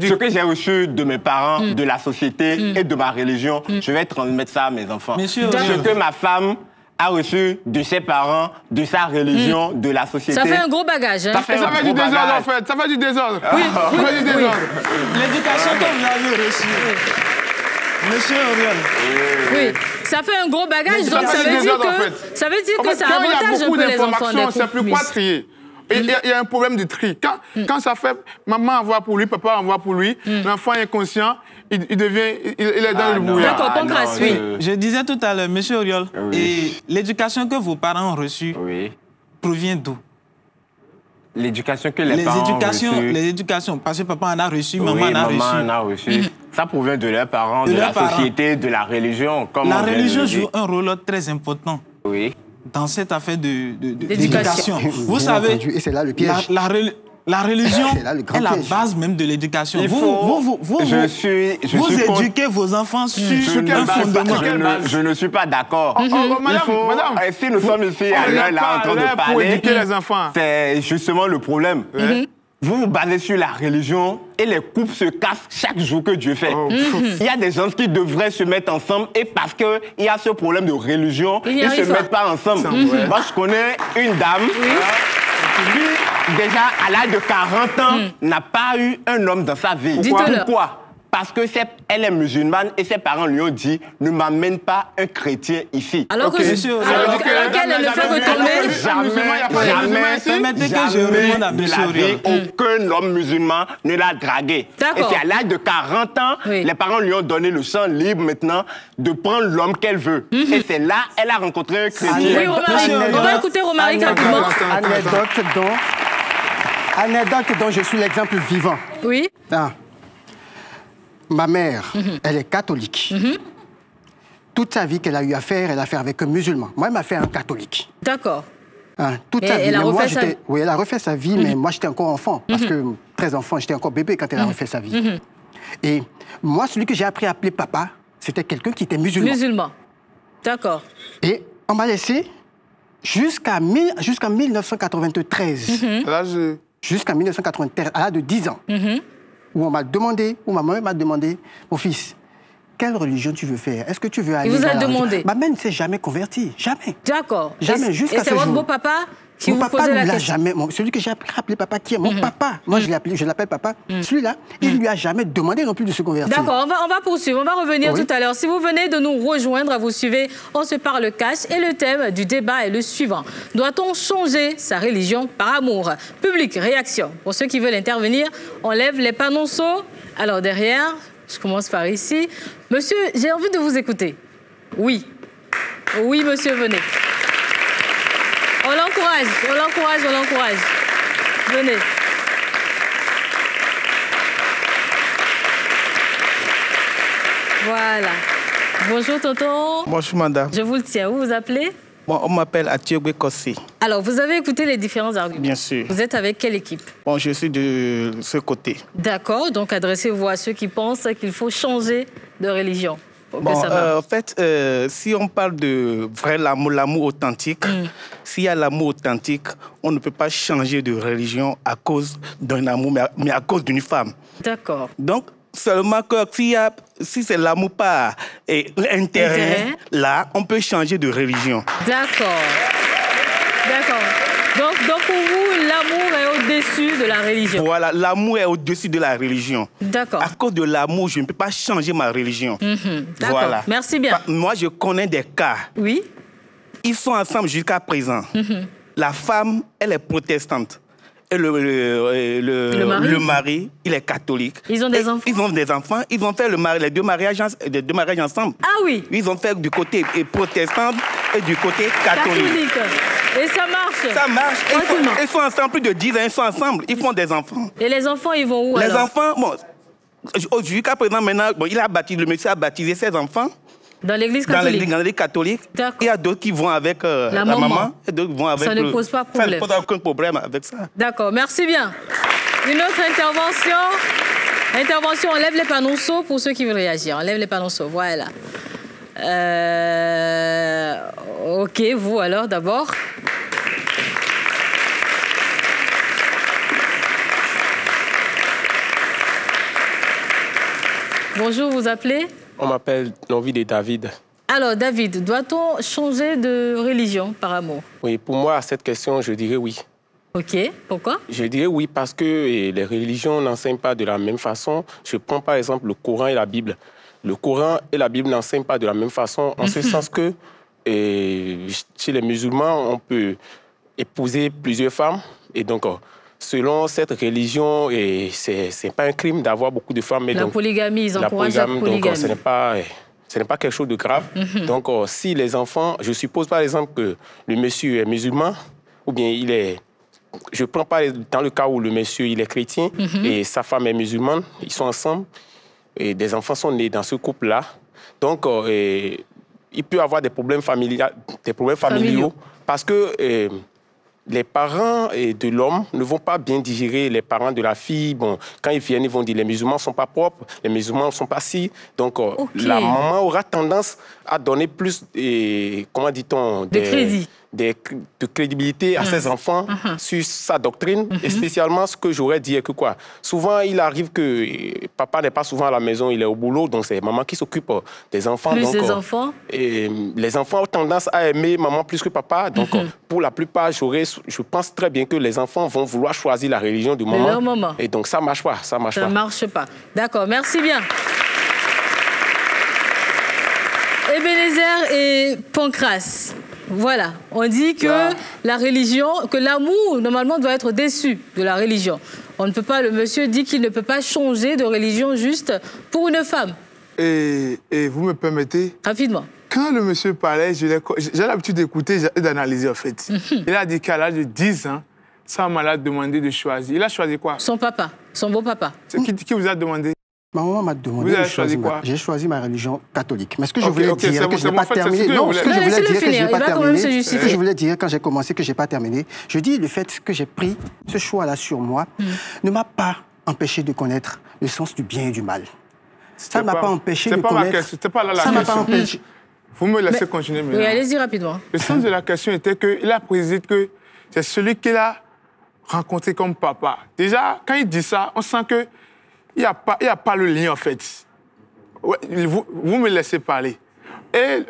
Ce que j'ai reçu de mes parents, de la société et de ma religion, je vais transmettre ça à mes enfants. Ce que ma femme a reçu de ses parents, de sa religion, de la société. Ça fait un gros bagage. Ça fait du désordre, en fait. Ça fait du désordre. Oui. L'éducation que vous avez reçue. Monsieur Oriol. Oui. Ça fait un gros bagage, donc ça veut dire que ça avantage un peu les enfants. On ne sait plus quoi trier. Il y a un problème de tri. Quand ça fait maman envoie pour lui, papa envoie pour lui, l'enfant est inconscient, il est dans le brouillard. D'accord, Pancras, oui. Je disais tout à l'heure, monsieur Auriol, et l'éducation que vos parents ont reçue provient d'où? L'éducation que les parents ont reçue. Les éducations, parce que papa en a reçu, maman en a reçu. Ça provient de leurs parents, de la société, de la religion. La religion joue un rôle très important. Oui. Dans cette affaire d'éducation. Vous savez, et c'est là le piège. La religion est la base même de l'éducation. Vous éduquez vos enfants sur un fondement. Je ne suis pas d'accord. Madame, si nous sommes ici là en train de parler, pour éduquer les enfants. C'est justement le problème. Vous vous basez sur la religion et les couples se cassent chaque jour que Dieu fait. Il y a des gens qui devraient se mettre ensemble et parce qu'il y a ce problème de religion, ils ne se mettent pas ensemble. Moi, je connais une dame qui, déjà à l'âge de 40 ans, n'a pas eu un homme dans sa vie. Pourquoi? Parce qu'elle est musulmane et ses parents lui ont dit « Ne m'amène pas un chrétien ici ». Alors que monsieur, elle ne fait jamais aucun homme musulman ne l'a dragué. Et c'est à l'âge de 40 ans, les parents lui ont donné le champ libre maintenant de prendre l'homme qu'elle veut. Et c'est là qu'elle a rencontré un chrétien. On va écouter Romaric rapidement. Anecdote dont je suis l'exemple vivant. Oui. Ma mère, elle est catholique. Toute sa vie qu'elle a eu à faire, elle a fait avec un musulman. Moi, elle m'a fait un catholique. D'accord. Toute sa vie. Elle a refait sa vie. Oui, elle a refait sa vie, mais moi, j'étais encore enfant. Parce que, très enfant, j'étais encore bébé quand elle a refait sa vie. Et moi, celui que j'ai appris à appeler papa, c'était quelqu'un qui était musulman. Musulman. D'accord. Et on m'a laissé jusqu'à 1993. Jusqu'à 1993, à l'âge de 10 ans. Où on m'a demandé, où ma maman m'a demandé, mon fils, quelle religion tu veux faire? Est-ce que tu veux aller Il vous a demandé? Ma mère ne s'est jamais convertie, jamais. D'accord. Jamais, jusqu'à ce jour. Et c'est votre beau-papa qui vous posait la question? Jamais. Celui que j'ai appelé papa, qui est mon papa. Moi, je l'appelle papa. Celui-là, il ne lui a jamais demandé non plus de se convertir. D'accord, on va poursuivre. On va revenir tout à l'heure. Si vous venez de nous rejoindre, vous suivez On se parle cash. Et le thème du débat est le suivant. Doit-on changer sa religion par amour? Public, réaction. Pour ceux qui veulent intervenir, on lève les panonceaux. Alors derrière, je commence par ici. Monsieur, j'ai envie de vous écouter. Oui. Oui, monsieur, venez. On l'encourage, on l'encourage, on l'encourage. Venez. Voilà. Bonjour, tonton. Bonjour, madame. Je vous le tiens. Vous vous appelez? Bon, on m'appelle Atiogwe Kossi. Alors, vous avez écouté les différents arguments? Bien sûr. Vous êtes avec quelle équipe? Bon, je suis de ce côté. D'accord. Donc, adressez-vous à ceux qui pensent qu'il faut changer de religion. Bon, en fait, si on parle de vrai l'amour authentique, s'il y a l'amour authentique, on ne peut pas changer de religion à cause d'un amour, mais à cause d'une femme. D'accord. Donc, seulement que si c'est l'amour par intérêt, là, on peut changer de religion. D'accord. D'accord. Donc pour vous, l'amour est au-dessus de la religion. Voilà, l'amour est au-dessus de la religion. D'accord. À cause de l'amour, je ne peux pas changer ma religion. D'accord, voilà. Merci bien. Moi, je connais des cas. Oui. Ils sont ensemble jusqu'à présent. La femme, elle est protestante. Et le mari, il est catholique. Ils ont des enfants? Ils ont des enfants. Ils ont fait les deux mariages ensemble. Ah oui? Ils ont fait du côté protestant et du côté catholique. Et ça marche? Ça marche. Ils sont ensemble plus de 10 ans. Ils sont ensemble. Ils font des enfants. Et les enfants, ils vont où alors? Les enfants, bon, jusqu'à présent, maintenant, bon, le monsieur a baptisé ses enfants. Dans l'église catholique? Dans l'église catholique. Il y a d'autres qui vont avec la maman. Et d'autres vont avec ça ne pose pas problème. Ça ne pose aucun problème avec ça. D'accord, merci bien. Une autre intervention. Intervention, on lève les panonceaux pour ceux qui veulent réagir. On lève les panonceaux, voilà. Ok, vous alors d'abord. Bonjour, vous appelez? On m'appelle Novide David. Alors, David, doit-on changer de religion par amour? Oui, pour moi, à cette question, je dirais oui. Ok, pourquoi? Je dirais oui parce que les religions n'enseignent pas de la même façon. Je prends par exemple le Coran et la Bible. le Coran et la Bible n'enseignent pas de la même façon, en ce sens que chez les musulmans, on peut épouser plusieurs femmes. Et donc, selon cette religion, c'est pas un crime d'avoir beaucoup de femmes. Mais la polygamie, ils encouragent la polygamie. Donc, ce n'est pas quelque chose de grave. Donc, si les enfants, je suppose par exemple que le monsieur est musulman, ou bien il est... Je prends pas dans le cas où le monsieur il est chrétien et sa femme est musulmane, ils sont ensemble et des enfants sont nés dans ce couple-là. Donc, il peut y avoir des problèmes familiaux parce que les parents de l'homme ne vont pas bien digérer les parents de la fille. Bon, quand ils viennent, ils vont dire les musulmans ne sont pas propres, les musulmans ne sont pas si. Donc, la maman aura tendance à donner plus, comment dit-on, de crédibilité à ses enfants sur sa doctrine. Et spécialement, ce que j'aurais dit est que quoi, souvent, il arrive que papa n'est pas souvent à la maison, il est au boulot, donc c'est maman qui s'occupe des enfants. Plus donc, des enfants. Et les enfants ont tendance à aimer maman plus que papa. Donc, pour la plupart, je pense très bien que les enfants vont vouloir choisir la religion de maman. Et donc, ça ne marche pas. Ça marche pas. D'accord, merci bien. Ebenezer et Pancras. Voilà, on dit que la religion, que l'amour, normalement, doit être déçu de la religion. On ne peut pas, le monsieur dit qu'il ne peut pas changer de religion juste pour une femme. Et vous me permettez? Rapidement. Quand le monsieur parlait, j'ai l'habitude d'écouter et d'analyser, en fait. Il a dit qu'à l'âge de 10 ans, sa maman l'a demandé de choisir. Il a choisi quoi? Son papa, son beau-papa. Qui vous a demandé? Ma maman m'a demandé. Vous avez choisi quoi? J'ai choisi ma religion catholique. Mais ce que je voulais dire, que je n'ai pas terminé. Non, ce que je voulais dire, que je n'ai pas terminé. Ce que je voulais dire quand j'ai commencé, que je n'ai pas terminé. Je dis le fait que j'ai pris ce choix-là sur moi ne m'a pas empêché de connaître le sens du bien et du mal. Ça ne m'a pas empêché de connaître. C'était pas là la question. Vous me laissez continuer maintenant. Oui, allez-y rapidement. Le sens de la question était qu'il a précisé que c'est celui qu'il a rencontré comme papa. Déjà, quand il dit ça, on sent que il n'y a pas le lien, en fait. Ouais, vous me laissez parler. Et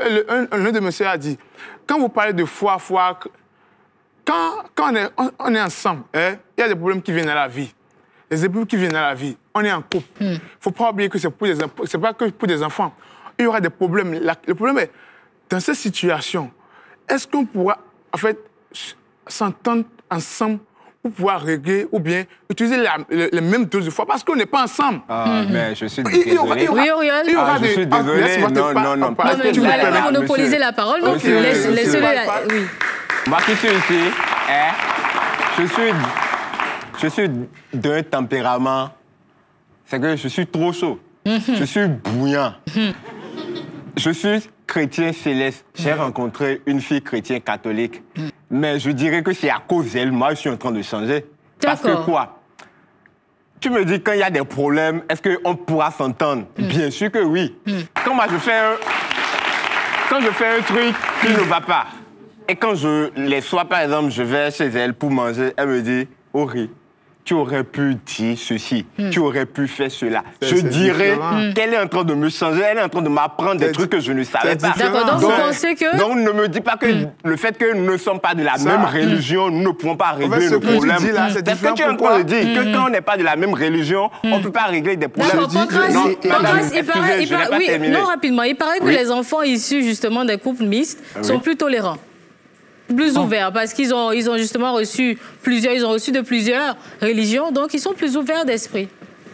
l'un de monsieur a dit, quand vous parlez de foi, quand on est ensemble, il y a des problèmes qui viennent à la vie. Les épreuves qui viennent à la vie, on est en couple. Il ne faut pas oublier que c'est pas que pour des enfants. Il y aura des problèmes. Le problème est, dans cette situation, est-ce qu'on pourra, en fait, s'entendre ensemble pour pouvoir régler ou bien utiliser les mêmes doses de foi parce qu'on n'est pas ensemble. Mais je suis désolé. Oui, Auriol. Je suis désolé. Non. Vous allez monopoliser la parole, donc laissez-le là. Oui. Moi qui suis ici, je suis d'un tempérament, c'est que je suis trop chaud. Je suis bouillant. Je suis chrétien céleste. J'ai rencontré une fille chrétienne catholique. Mais je dirais que c'est à cause d'elle, moi, je suis en train de changer. Parce que quoi? Tu me dis quand il y a des problèmes, est-ce qu'on pourra s'entendre? Bien sûr que oui. Quand moi, je fais un truc qui ne va pas, et quand les soirs, par exemple, je vais chez elle pour manger, elle me dit, Ori, tu aurais pu dire ceci, tu aurais pu faire cela. Je dirais qu'elle est en train de me changer, elle est en train de m'apprendre des trucs que je ne savais pas. D'accord, donc vous pensez que... Donc ne me dis pas que le fait que nous ne sommes pas de la même religion, nous ne pouvons pas régler le problème. C'est ce que tu es en train de dire, que quand on n'est pas de la même religion, on ne peut pas régler des problèmes. Non, rapidement, il paraît que les enfants issus justement des couples mixtes sont plus tolérants. Plus ouverts, parce qu'ils ont justement reçu de plusieurs religions, donc ils sont plus ouverts d'esprit.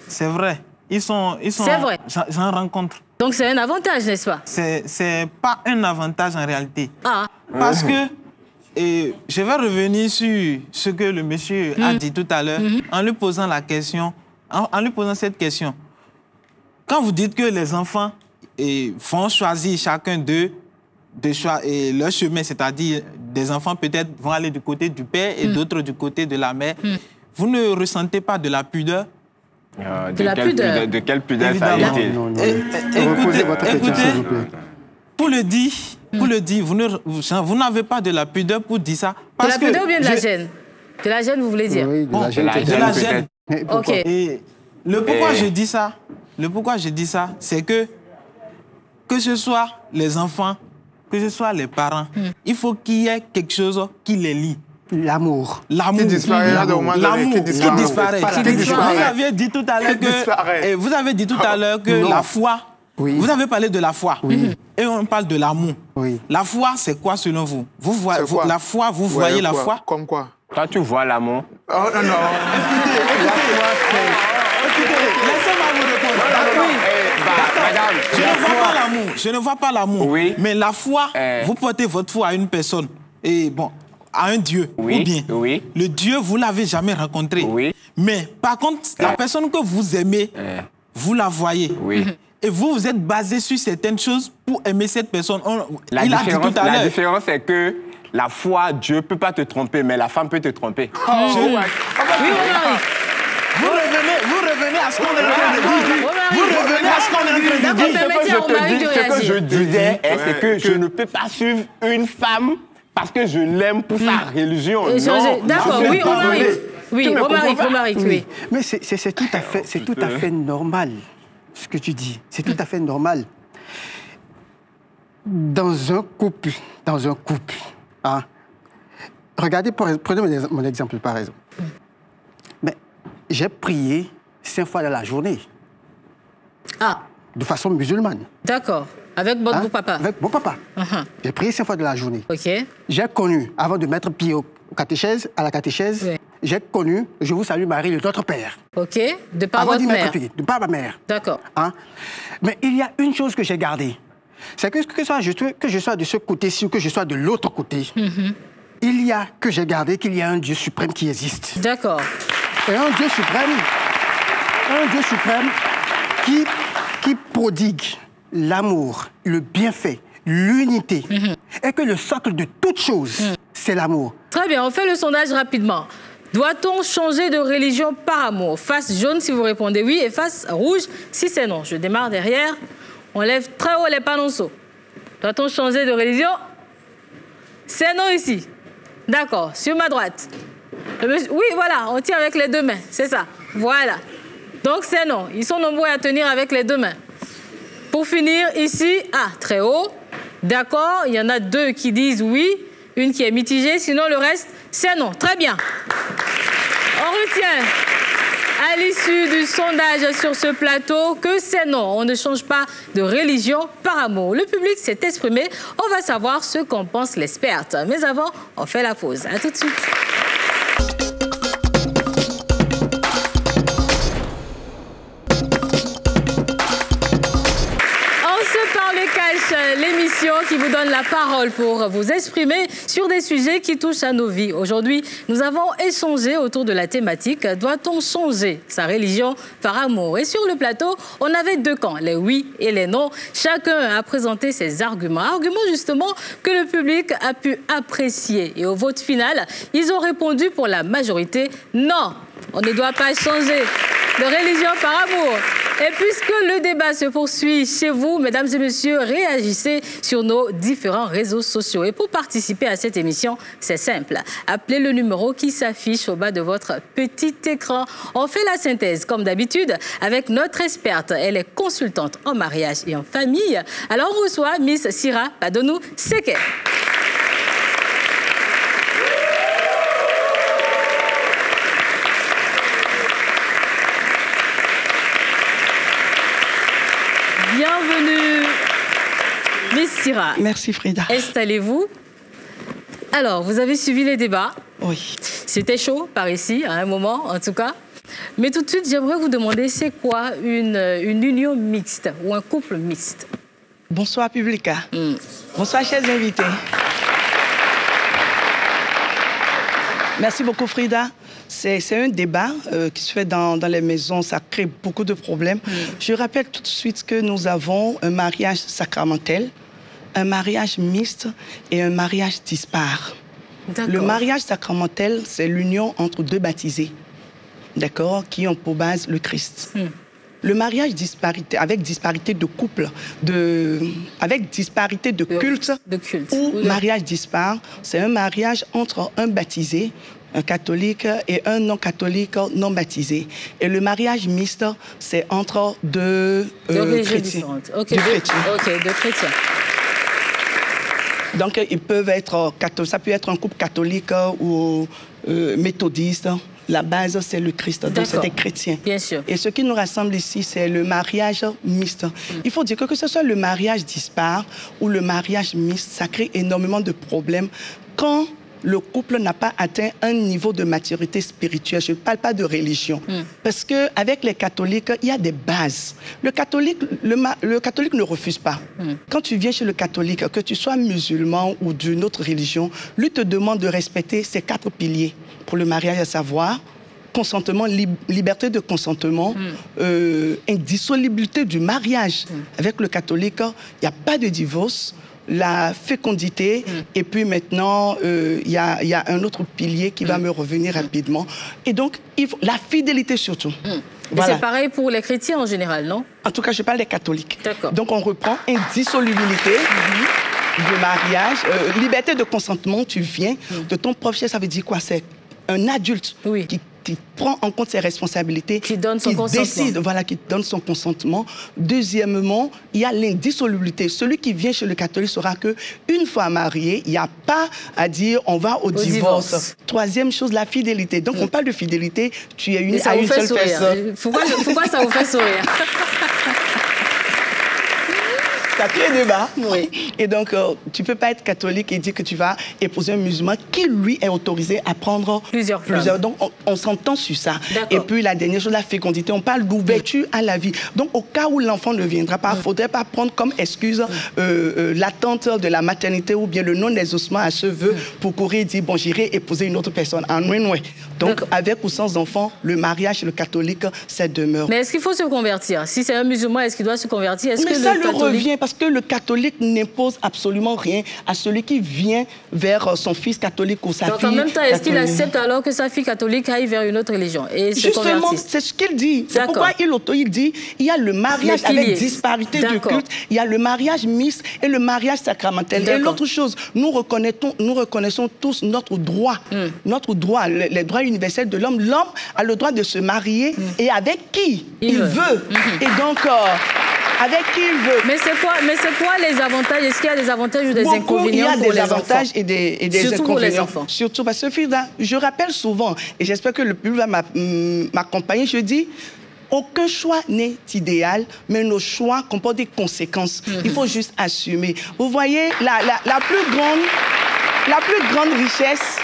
C'est vrai. C'est vrai. J'en rencontre. Donc c'est un avantage, n'est-ce pas? C'est pas un avantage en réalité. Parce que, je vais revenir sur ce que le monsieur a dit tout à l'heure, en lui posant cette question. Quand vous dites que les enfants vont choisir chacun d'eux, leur chemin, c'est-à-dire des enfants peut-être vont aller du côté du père et d'autres du côté de la mère. Vous ne ressentez pas de la pudeur? De quelle pudeur ça a été? Écoutez, pour le dire, vous n'avez pas de la pudeur pour dire ça. De la pudeur ou bien de la gêne? De la gêne, vous voulez dire? Oui, de la gêne. Ok. Et pourquoi je dis ça, c'est que ce soit les enfants, que ce soit les parents, il faut qu'il y ait quelque chose qui les lie. L'amour. Qui disparaît. Vous avez dit tout à l'heure que la foi Oui. Vous avez parlé de la foi. Oui. Et on parle de l'amour. Oui. La foi, c'est quoi selon vous? La foi, vous voyez la foi? Comme quoi? Toi, tu vois l'amour. Oh non, non. Écoutez, laissez-moi vous répondre. Madame, je ne vois pas l'amour. Oui. Mais la foi, vous portez votre foi à une personne. Et bon, à un Dieu. Oui. Ou bien, oui. le Dieu, vous ne l'avez jamais rencontré. Oui. Mais par contre, la personne que vous aimez, vous la voyez. Oui. Et vous êtes basé sur certaines choses pour aimer cette personne. La différence, c'est que la foi, Dieu ne peut pas te tromper, mais la femme peut te tromper. Oui, vous revenez à ce qu'on est en train de dire. Vous revenez à ce qu'on est en train de dire. Ce que je disais, c'est que je ne peux pas suivre une femme parce que je l'aime pour sa religion. D'accord, oui, Romaric, oui. Mais c'est tout à fait normal, ce que tu dis. C'est tout à fait normal. Dans un couple, hein, regardez, prenez mon exemple par exemple. Mais j'ai prié 5 fois dans la journée. Ah. De façon musulmane. D'accord. Avec votre beau papa. Avec mon papa. J'ai prié 5 fois dans la journée. Ok. J'ai connu, avant de mettre pied à la catéchèse, oui. J'ai connu, je vous salue Marie, de notre Père. Ok. De par votre mère. De par ma mère. D'accord. Hein? Mais il y a une chose que j'ai gardée. C'est que je sois de ce côté-ci ou que je sois de l'autre côté, il y a que j'ai gardé qu'il y a un Dieu suprême qui existe. D'accord. Et un Dieu suprême qui prodigue l'amour, le bienfait, l'unité, et que le socle de toute chose, c'est l'amour. Très bien, on fait le sondage rapidement. Doit-on changer de religion par amour? Face jaune si vous répondez oui et face rouge si c'est non. Je démarre derrière. On lève très haut les panonceaux. Doit-on changer de religion? C'est non ici. D'accord. Sur ma droite. Oui, voilà, on tire avec les 2 mains. C'est ça. Voilà. Donc c'est non. Ils sont nombreux à tenir avec les 2 mains. Pour finir, ici, très haut. D'accord. Il y en a 2 qui disent oui. Une qui est mitigée. Sinon, le reste, c'est non. Très bien. On retient à l'issue du sondage sur ce plateau que c'est non. On ne change pas de religion par amour. Le public s'est exprimé. On va savoir ce qu'en pense l'experte. Mais avant, on fait la pause. À tout de suite. L'émission qui vous donne la parole pour vous exprimer sur des sujets qui touchent à nos vies. Aujourd'hui, nous avons échangé autour de la thématique « Doit-on changer sa religion par amour ?» Et sur le plateau, on avait 2 camps, les oui et les non. Chacun a présenté ses arguments. Arguments justement que le public a pu apprécier. Et au vote final, ils ont répondu pour la majorité « Non, on ne doit pas changer de religion par amour ». Et puisque le débat se poursuit chez vous, mesdames et messieurs, réagissez sur nos différents réseaux sociaux. Et pour participer à cette émission, c'est simple. Appelez le numéro qui s'affiche au bas de votre petit écran. On fait la synthèse, comme d'habitude, avec notre experte. Elle est consultante en mariage et en famille. Alors on reçoit Miss Sira Padonou Seke. Bienvenue, Miss Sira. Merci, Frida. Installez-vous. Alors, vous avez suivi les débats. Oui. C'était chaud par ici, à un moment, en tout cas. Mais tout de suite, j'aimerais vous demander, c'est quoi une union mixte ou un couple mixte? Bonsoir, Publica. Bonsoir, chers invités. Merci beaucoup, Frida. C'est un débat qui se fait dans les maisons, ça crée beaucoup de problèmes. Je rappelle tout de suite que nous avons un mariage sacramentel, un mariage mixte et un mariage dispar. Le mariage sacramentel, c'est l'union entre 2 baptisés, d'accord, qui ont pour base le Christ. Le mariage avec disparité de couple, avec disparité de culte, ou mariage dispar, c'est un mariage entre un baptisé, un catholique et un non-catholique non baptisé. Et le mariage mixte, c'est entre 2 chrétiens. Deux chrétiens. Donc, ils peuvent être, ça peut être un couple catholique ou méthodiste, la base, c'est le Christ. Donc, c'est des chrétiens. Bien sûr. Et ce qui nous rassemble ici, c'est le mariage mixte. Il faut dire que ce soit le mariage dispar ou le mariage mixte, ça crée énormément de problèmes quand le couple n'a pas atteint un niveau de maturité spirituelle. Je ne parle pas de religion. Parce qu'avec les catholiques, il y a des bases. Le catholique ne refuse pas. Quand tu viens chez le catholique, que tu sois musulman ou d'une autre religion, lui te demande de respecter ces 4 piliers pour le mariage, à savoir consentement, liberté de consentement, indissolubilité du mariage. Avec le catholique, il n'y a pas de divorce, la fécondité, et puis maintenant, il y a un autre pilier qui va me revenir rapidement. Et donc, la fidélité surtout. Voilà. C'est pareil pour les chrétiens en général, non? En tout cas, je parle des catholiques. D'accord. Donc, on reprend indissolubilité du mariage, liberté de consentement, tu viens de ton propre chef, ça veut dire quoi? C'est un adulte qui prend en compte ses responsabilités, qui donne son consentement. Décide, voilà, qui donne son consentement. Deuxièmement, il y a l'indissolubilité. Celui qui vient chez le catholique saura que une fois marié, il n'y a pas à dire on va au divorce. Troisième chose, la fidélité. Donc on parle de fidélité, tu es uni à une seule personne. Pourquoi ça vous fait sourire? Ça crée débat. Oui. Et donc, tu ne peux pas être catholique et dire que tu vas épouser un musulman qui, lui, est autorisé à prendre plusieurs femmes. Donc, on s'entend sur ça. Et puis, la dernière chose, la fécondité. On parle d'ouverture à la vie. Donc, au cas où l'enfant ne viendra pas, il ne faudrait pas prendre comme excuse l'attente de la maternité ou bien le non-exaucement à ce vœu pour courir et dire, bon, j'irai épouser une autre personne. En noué. Donc, avec ou sans enfant, le mariage chez le catholique, ça demeure. Mais est-ce qu'il faut se convertir? Si c'est un musulman, est-ce qu'il doit se convertir? Mais ça lui revient parce que le catholique n'impose absolument rien à celui qui vient vers son fils catholique ou sa fille. Donc en même temps, est-ce qu'il accepte alors que sa fille catholique aille vers une autre religion et se convertisse? Justement, c'est ce qu'il dit. C'est pourquoi il dit il y a le mariage avec disparité de culte, il y a le mariage mixte et le mariage sacramentel. Et l'autre chose, nous reconnaissons tous notre droit, les droits universels de l'homme. L'homme a le droit de se marier et avec qui il veut. Et donc, avec qui il veut. Mais c'est quoi les avantages? Est-ce qu'il y a des avantages ou des inconvénients pour les enfants? Il y a des avantages et des surtout inconvénients. Pour les enfants. Surtout parce que Frida, je rappelle souvent, et j'espère que le public va m'accompagner, je dis, aucun choix n'est idéal, mais nos choix comportent des conséquences. Il faut juste assumer. Vous voyez, la plus grande richesse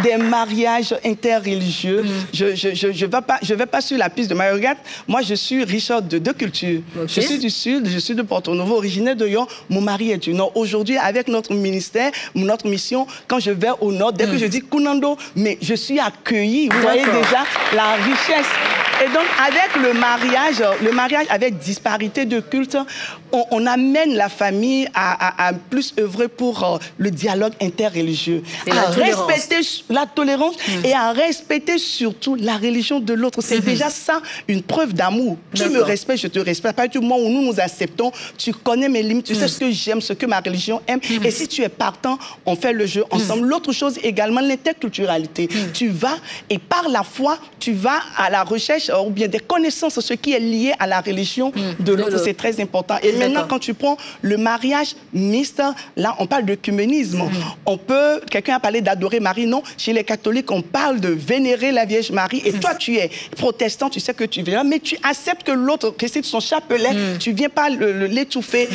des mariages interreligieux. Je vais pas sur la piste de Marie-Agathe. Moi, je suis Richard de 2 cultures. Je suis du Sud, je suis de Porto-Novo, originaire de Lyon. Mon mari est du Nord. Aujourd'hui, avec notre ministère, notre mission, quand je vais au Nord, dès que je dis Kunando, mais je suis accueillie. Vous voyez déjà la richesse. Et donc, avec le mariage avec disparité de culte, on amène la famille à plus œuvrer pour le dialogue interreligieux, à respecter la tolérance et à respecter surtout la religion de l'autre. C'est déjà ça, une preuve d'amour. Tu me respectes, je te respecte. À partir du moment où nous acceptons, tu connais mes limites, tu sais ce que j'aime, ce que ma religion aime. Et si tu es partant, on fait le jeu ensemble. L'autre chose également, l'interculturalité. Tu vas, et par la foi, tu vas à la recherche ou bien des connaissances, ce qui est lié à la religion de l'autre. C'est très important. Et maintenant, quand tu prends le mariage mixte, là, on parle d'œcuménisme. Quelqu'un a parlé d'adorer Marie. Non, chez les catholiques, on parle de vénérer la Vierge Marie. Et toi, tu es protestant, tu sais que tu viens, mais tu acceptes que l'autre, que c'est son chapelet, tu ne viens pas l'étouffer.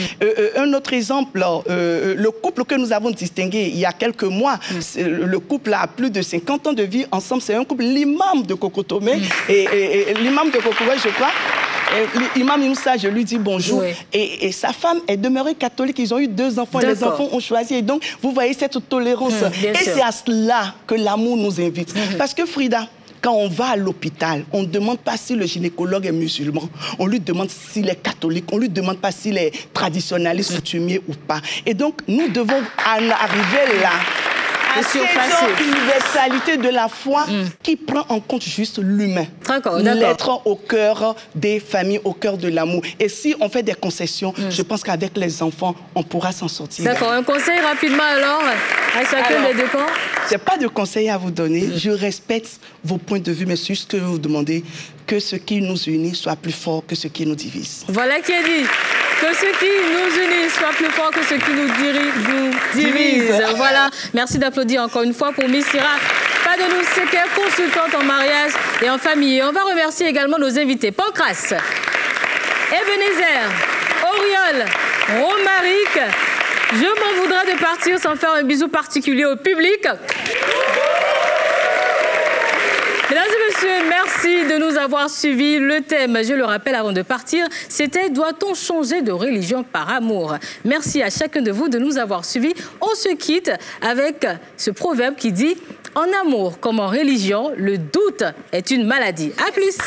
Un autre exemple, le couple que nous avons distingué il y a quelques mois, le couple a plus de 50 ans de vie ensemble, c'est un couple, l'imam de Kokotomé, et l'imam de Kokotomé, je crois, l'imam Moussa, je lui dis bonjour. Et sa femme est demeurée catholique. Ils ont eu 2 enfants. Les enfants ont choisi. Et donc, vous voyez cette tolérance. Et c'est à cela que l'amour nous invite. Parce que Frida, quand on va à l'hôpital, on ne demande pas si le gynécologue est musulman. On lui demande s'il est catholique. On ne lui demande pas s'il est traditionnaliste, coutumier ou pas. Et donc, nous devons arriver là. À cette universalité de la foi qui prend en compte juste l'humain. L'être au cœur des familles, au cœur de l'amour. Et si on fait des concessions, je pense qu'avec les enfants, on pourra s'en sortir. D'accord. Un conseil rapidement alors à chacun des 2 camps? Je n'ai pas de conseil à vous donner. Je respecte vos points de vue, mais c'est juste que vous demandez que ce qui nous unit soit plus fort que ce qui nous divise. Voilà qui est dit. Que ce qui nous unit soit plus fort que ce qui nous divise. Voilà. Merci d'applaudir encore une fois pour Miss Syrah. Adenou Seker, consultante en mariage et en famille. Et on va remercier également nos invités. Pancras, Ebenezer, Auriol, Romaric. Je m'en voudrais de partir sans faire un bisou particulier au public. Mesdames et messieurs, merci de nous avoir suivis. Le thème, je le rappelle avant de partir, c'était « Doit-on changer de religion par amour ?» Merci à chacun de vous de nous avoir suivis. On se quitte avec ce proverbe qui dit « En amour comme en religion, le doute est une maladie. » À plus.